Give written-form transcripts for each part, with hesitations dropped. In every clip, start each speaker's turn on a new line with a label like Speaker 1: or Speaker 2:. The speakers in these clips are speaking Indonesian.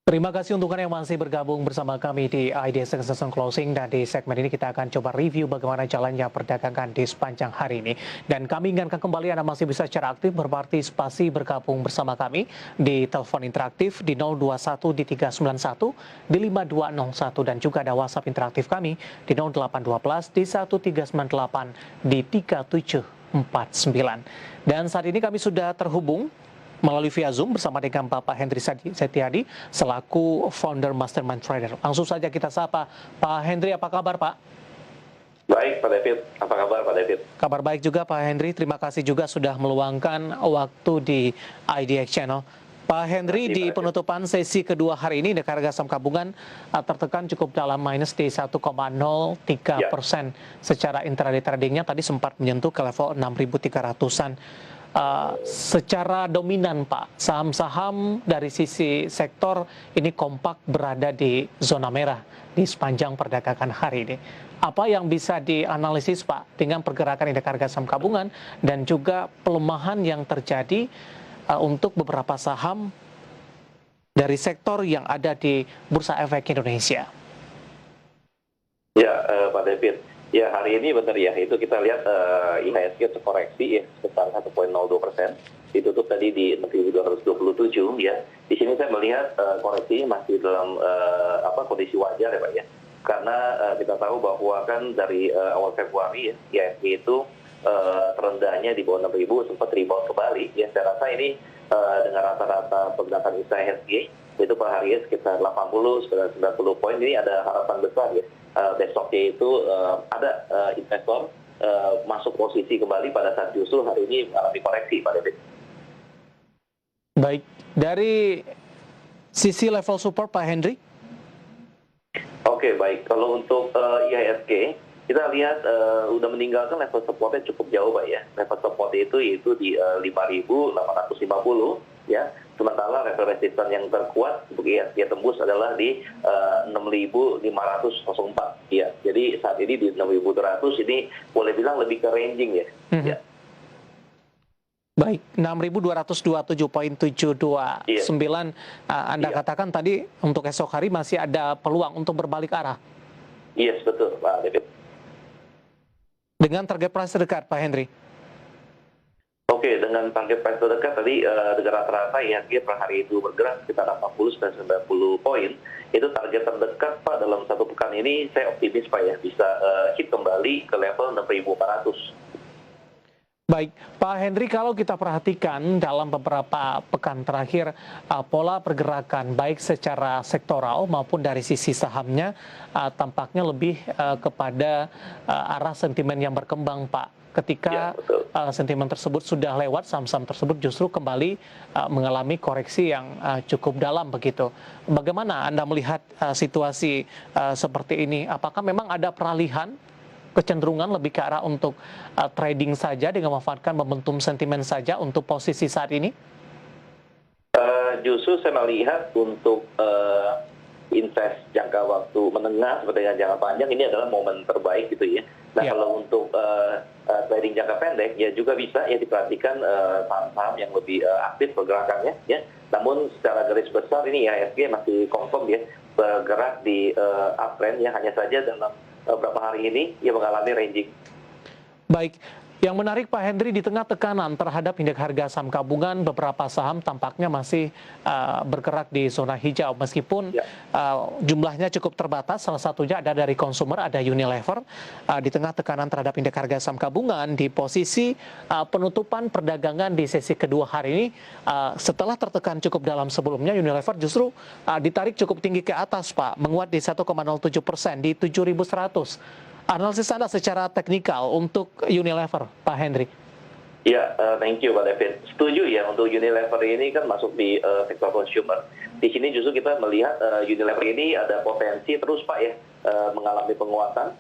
Speaker 1: Terima kasih untuk Anda yang masih bergabung bersama kami di IDS Session Closing, dan di segmen ini kita akan coba review bagaimana jalannya perdagangan di sepanjang hari ini. Dan kami ingatkan kembali Anda masih bisa secara aktif berpartisipasi bergabung bersama kami di telepon interaktif di 021 di 391 di 5201, dan juga ada WhatsApp interaktif kami di 0812 di 1398 di 3749. Dan saat ini kami sudah terhubung melalui via Zoom bersama dengan Bapak Hendry Setiadi selaku founder Mastermind Trader. Langsung saja kita sapa Pak Hendry, apa kabar Pak?
Speaker 2: Baik Pak David, apa kabar Pak David?
Speaker 1: Kabar baik juga Pak Hendry, terima kasih juga sudah meluangkan waktu di IDX Channel. Pak Hendry, di penutupan sesi kedua hari ini indeks harga saham gabungan tertekan cukup dalam minus di 1,03%. Secara intraday tradingnya tadi sempat menyentuh ke level 6.300-an. Secara dominan Pak, saham-saham dari sisi sektor ini kompak berada di zona merah di sepanjang perdagangan hari ini. Apa yang bisa dianalisis Pak dengan pergerakan indeks harga saham gabungan dan juga pelemahan yang terjadi untuk beberapa saham dari sektor yang ada di Bursa Efek Indonesia?
Speaker 2: Ya, Pak David. Ya, hari ini benar ya, itu kita lihat IHSG terkoreksi ya sekitar 1,02%. Ditutup tadi di 6.227 ya. Di sini saya melihat koreksi masih dalam kondisi wajar ya Pak ya. Karena kita tahu bahwa kan dari awal Februari ya, IHSG itu terendahnya di bawah 6.000 sempat rebound kembali ya. Saya rasa ini dengan rata-rata pergerakan IHSG itu per hari sekitar 80 sekitar 90 poin, ini ada harapan besar ya. Besoknya itu ada investor masuk posisi kembali pada saat justru hari ini mengalami koreksi Pak David.
Speaker 1: Baik, dari sisi level support Pak Hendry?
Speaker 2: Oke, baik. Kalau untuk IHSG, kita lihat udah meninggalkan level supportnya cukup jauh Pak ya. Level support itu yaitu di 5.850 ya. Sementara level resisten yang terkuat untuk IHSG tembus adalah di 6.504 ya. Jadi saat ini di 6.200 ini boleh bilang lebih ke ranging ya. Ya.
Speaker 1: Baik, 6.227.729 Anda katakan tadi untuk esok hari masih ada peluang untuk berbalik arah.
Speaker 2: Yes, betul Pak David.
Speaker 1: Dengan target price terdekat Pak Hendry?
Speaker 2: Oke, dengan target price terdekat tadi dengan rata-rata IHSG per hari itu bergerak sekitar 80 dan 90 poin. Itu target terdekat Pak dalam satu pekan ini, saya optimis Pak ya bisa hit kembali ke level 6.400.
Speaker 1: Baik, Pak Hendry, kalau kita perhatikan dalam beberapa pekan terakhir, pola pergerakan baik secara sektoral maupun dari sisi sahamnya tampaknya lebih kepada arah sentimen yang berkembang, Pak. Ketika sentimen tersebut sudah lewat, saham-saham tersebut justru kembali mengalami koreksi yang cukup dalam begitu. Bagaimana Anda melihat situasi seperti ini? Apakah memang ada peralihan kecenderungan lebih ke arah untuk trading saja dengan memanfaatkan momentum sentimen saja untuk posisi saat ini?
Speaker 2: Justru saya melihat untuk invest jangka waktu menengah seperti yang jangka panjang ini adalah momen terbaik gitu ya. Nah kalau untuk trading jangka pendek ya juga bisa ya diperhatikan saham-saham yang lebih aktif pergerakannya ya. Namun secara garis besar ini IHSG masih confirm ya bergerak di uptrend ya, hanya saja dalam beberapa hari ini ia mengalami ranging.
Speaker 1: Baik, yang menarik Pak Hendry, di tengah tekanan terhadap indeks harga saham gabungan, beberapa saham tampaknya masih bergerak di zona hijau meskipun jumlahnya cukup terbatas. Salah satunya ada dari konsumer, ada Unilever di tengah tekanan terhadap indeks harga saham gabungan di posisi penutupan perdagangan di sesi kedua hari ini. Setelah tertekan cukup dalam sebelumnya, Unilever justru ditarik cukup tinggi ke atas Pak, menguat di 1,07% di 7.100. Analisis Anda secara teknikal untuk Unilever, Pak Hendry?
Speaker 2: Ya, thank you Pak David. Setuju ya, untuk Unilever ini kan masuk di sektor consumer. Di sini justru kita melihat Unilever ini ada potensi terus Pak ya mengalami penguatan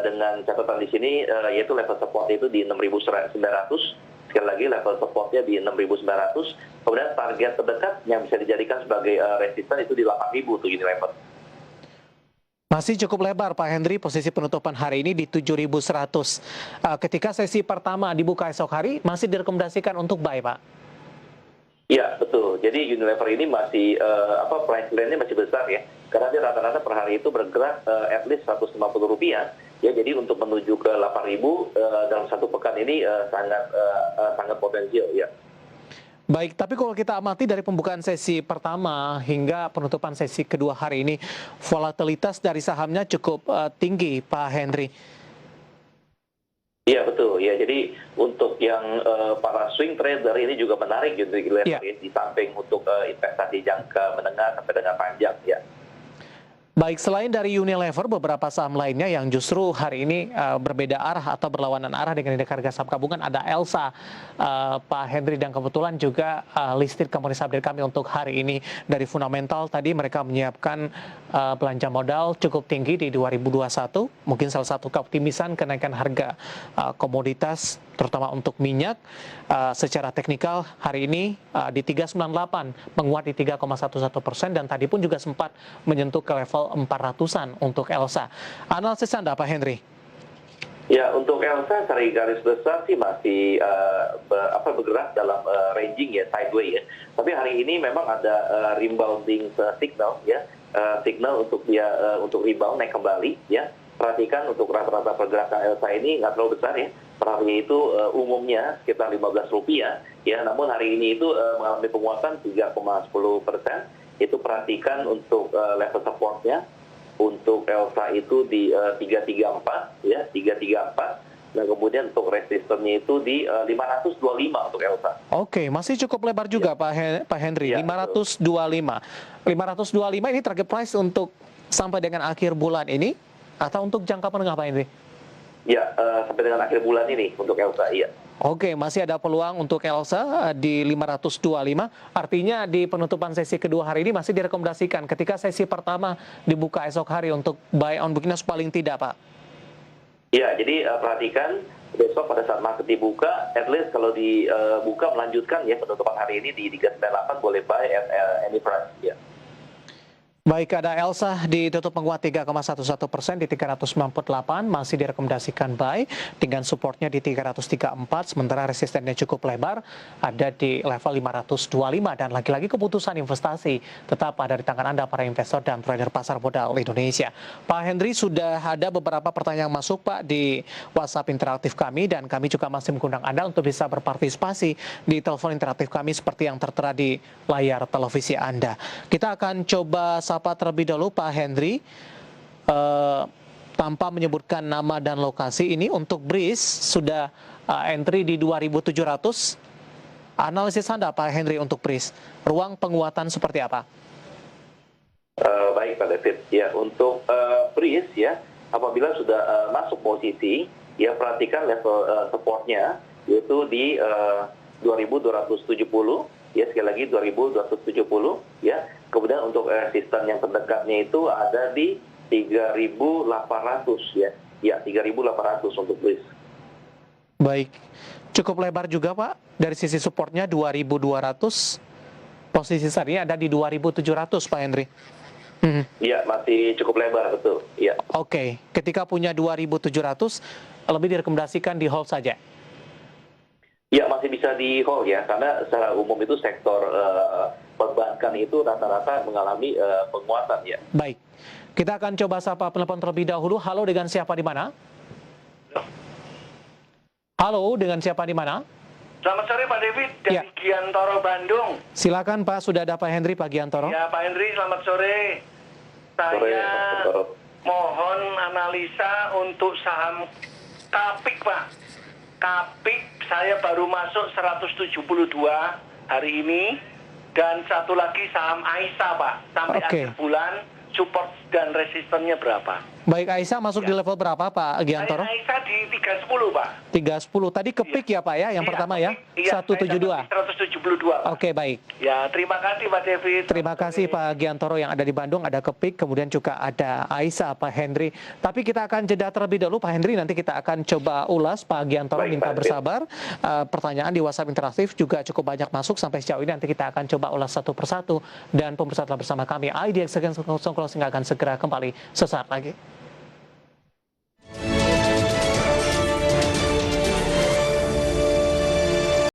Speaker 2: dengan catatan di sini yaitu level support itu di 6.900. Sekali lagi level supportnya di 6.900. Kemudian target terdekat yang bisa dijadikan sebagai resisten itu di 8.000 untuk Unilever.
Speaker 1: Masih cukup lebar Pak Hendry, posisi penutupan hari ini di 7.100. Ketika sesi pertama dibuka esok hari, masih direkomendasikan untuk buy Pak?
Speaker 2: Iya, betul. Jadi Unilever ini masih price band-nya masih besar ya. Karena dia rata-rata per hari itu bergerak at least Rp150. Ya, jadi untuk menuju ke 8.000 dalam satu pekan ini sangat potensial ya.
Speaker 1: Baik, tapi kalau kita amati dari pembukaan sesi pertama hingga penutupan sesi kedua hari ini, volatilitas dari sahamnya cukup tinggi, Pak Henry.
Speaker 2: Iya betul ya, jadi untuk yang para swing trader ini juga menarik gitu dilihat
Speaker 1: Iya.
Speaker 2: di samping untuk investasi jangka menengah sampai dengan panjang ya.
Speaker 1: Baik, selain dari Unilever, beberapa saham lainnya yang justru hari ini berbeda arah atau berlawanan arah dengan indeks harga saham gabungan ada Elsa, Pak Henry, dan kebetulan juga listed company update kami untuk hari ini. Dari fundamental tadi mereka menyiapkan belanja modal cukup tinggi di 2021, mungkin salah satu keoptimisan kenaikan harga komoditas terutama untuk minyak. Secara teknikal hari ini di 398 menguat di 3,11% dan tadi pun juga sempat menyentuh ke level 400-an untuk Elsa. Analisis Anda, Pak Henry?
Speaker 2: Ya, untuk Elsa secara garis besar sih masih bergerak dalam ranging ya, sideways ya. Tapi hari ini memang ada rebounding signal ya, signal untuk dia untuk rebound naik kembali ya. Perhatikan untuk rata-rata pergerakan Elsa ini nggak terlalu besar ya. Per hari itu umumnya sekitar Rp15 ya, namun hari ini itu mengalami penguatan 3,10%. Itu perhatikan untuk level supportnya untuk Elsa itu di 334 ya, 334. Nah, kemudian untuk resistennya itu di 525 untuk Elsa.
Speaker 1: Oke, masih cukup lebar juga ya. Pak Henry,
Speaker 2: Ya,
Speaker 1: 525. 525 ini target price untuk sampai dengan akhir bulan ini atau untuk jangka menengah, Pak Henry?
Speaker 2: Ya, sampai dengan akhir bulan ini untuk Elsa, iya.
Speaker 1: Oke, masih ada peluang untuk Elsa di 525. Artinya di penutupan sesi kedua hari ini masih direkomendasikan ketika sesi pertama dibuka esok hari untuk buy on weakness paling tidak, Pak.
Speaker 2: Ya, jadi perhatikan besok pada saat market dibuka, at least kalau dibuka melanjutkan ya penutupan hari ini di 398 boleh buy at any price ya.
Speaker 1: Baik, ada Elsa ditutup menguat 3,11% di 398, masih direkomendasikan buy dengan supportnya di 334, sementara resistennya cukup lebar, ada di level 525, dan lagi-lagi keputusan investasi tetap ada di tangan Anda para investor dan trader pasar modal Indonesia. Pak Henry, sudah ada beberapa pertanyaan masuk Pak di WhatsApp interaktif kami, dan kami juga masih mengundang Anda untuk bisa berpartisipasi di telepon interaktif kami seperti yang tertera di layar televisi Anda. Kita akan coba sapa terlebih dahulu Pak Henry, tanpa menyebutkan nama dan lokasi. Ini untuk BRIS sudah entry di 2.700. Analisis Anda Pak Henry untuk BRIS, ruang penguatan seperti apa?
Speaker 2: Baik Pak David, ya untuk BRIS ya, apabila sudah masuk posisi, ya perhatikan level supportnya yaitu di 2.270. Ya, sekali lagi 2.270 ya. Kemudian untuk resisten yang terdekatnya itu ada di 3.800 ya. Ya, 3.800 untuk BRIS.
Speaker 1: Baik. Cukup lebar juga Pak. Dari sisi supportnya 2.200. Posisi saat ini ada di 2.700 Pak Henry.
Speaker 2: Ya, masih cukup lebar betul. Ya.
Speaker 1: Oke. Ketika punya 2.700 lebih direkomendasikan di hold saja.
Speaker 2: Ya, masih bisa di hold ya, karena secara umum itu sektor perbankan itu rata-rata mengalami penguatan ya.
Speaker 1: Baik, kita akan coba sapa penelpon terlebih dahulu. Halo, dengan siapa di mana? Halo, dengan siapa di mana?
Speaker 3: Selamat sore Pak David, dari
Speaker 1: Ya.
Speaker 3: Giantoro, Bandung.
Speaker 1: Silakan Pak, sudah ada Pak Henry, Pak Giantoro.
Speaker 3: Ya Pak Henry, selamat sore.
Speaker 2: Sore,
Speaker 3: Saya
Speaker 2: Pak Toro.
Speaker 3: mohon analisa untuk saham Kapik Pak. Kapik saya baru masuk 172 hari ini. Dan satu lagi saham Aisyah Pak. Sampai
Speaker 1: Oke.
Speaker 3: akhir bulan support dan resistennya berapa?
Speaker 1: Baik, Aisyah masuk di level berapa Pak Giantoro?
Speaker 3: Saya Aisyah di 310 Pak.
Speaker 1: 310. Tadi kepik ya Pak ya, yang pertama ya?
Speaker 3: Iya,
Speaker 1: 172.
Speaker 3: 172 Pak.
Speaker 1: Oke, baik.
Speaker 3: Ya, terima kasih Pak David.
Speaker 1: Terima kasih Pak Giantoro yang ada di Bandung, ada Kepik, kemudian juga ada Aisyah, Pak Henry. Tapi kita akan jeda terlebih dahulu Pak Henry, nanti kita akan coba ulas. Pak Giantoro
Speaker 2: Baik,
Speaker 1: minta
Speaker 2: Pak.
Speaker 1: bersabar. Pertanyaan di WhatsApp interaktif juga cukup banyak masuk sampai sejauh ini, nanti kita akan coba ulas satu persatu. Dan pemirsa telah bersama kami, IDX Second Closing akan segera kembali sesaat lagi.